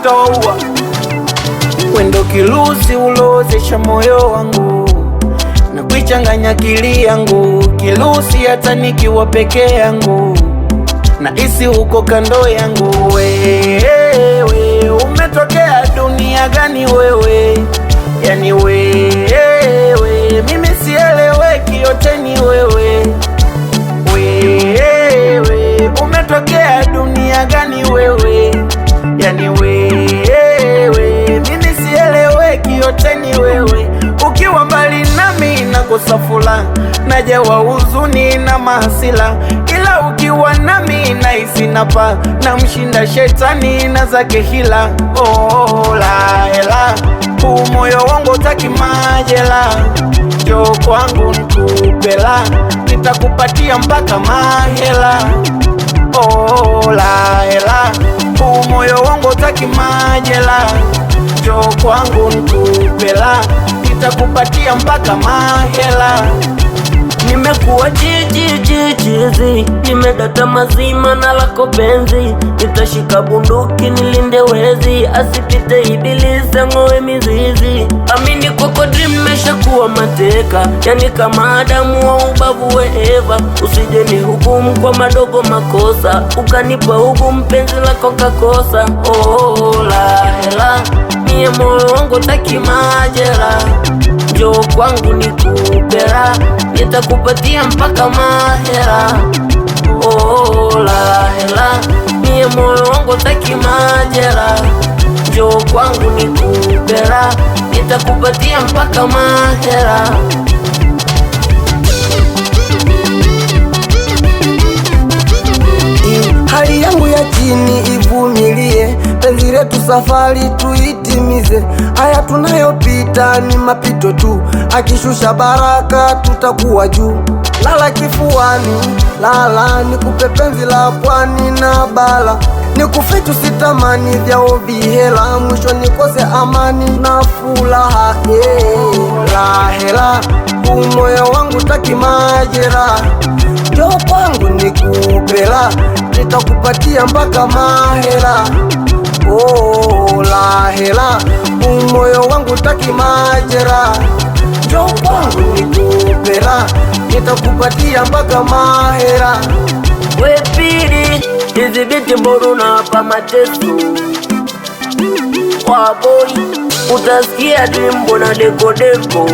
utaua. Wendo kilusi ulozesha moyo wangu na kuichanganya akili yangu. Kilusi hata nikiwa peke yangu na isi uko kando yangu. Wewe umetokea dunia gani wewe? Yani wewe mimi sieleweki, yote ni wewe. Wewe umetokea dunia gani wewe? Yani wewe mimi sieleweki, yote ni wewe. Ukiwa mbali nami nakosa furaha, najawa huzuni na mahasila, ila ukiwa nami nahisi napa, na mshinda shetani na zake hila. Oh la ela, huu moyo wangu utaki majela, njoo kwangu nikupela, nitakupatia mpaka mahela. Oh la ela, huu moyo wangu utaki majela, njoo kwangu nikupela, nitakupatia mpaka mahela. Nimekuwa chizi, nimedata mazima na lako penzi. Nitashika bunduki nilinde wezi, asipite ibilisi ang'oe mizizi. Amini kwako dream meshakuwa mateka, yani kama Adamu wa ubavu we Eva. Usije ni hukumu kwa madogo makosa, ukanipa hukumu penzi lako kakosa. Oh la hela, mie moyo wangu taki majera, njoo kwangu nikupela, nitakupatia mpaka mahera. Oh la hela, mie moyo wangu taki majera, njoo kwangu nikupela, nitakupatia mpaka mahera. Hali yangu ya chini ivumilie, penzi letu safari tuitimize. Haya tunayopita ni mapito tu, akishusha baraka tutakuwa juu. Lala kifuani, lala nikupe penzi la pwani na bala, nikufichu sitamani vyao vihela, mwisho nikose amani na furaha. La hela, huu moyo wangu taki majera, njoo kwangu nikupela, nitakupatia mpaka mahela. Oh la hela, huu moyo wangu taki majera, njoo kwangu nikupela, nitakupatia mpaka mahela. We pili, hizi biti mbona hapa mateso waboi, utasikia dimbo na deko deko.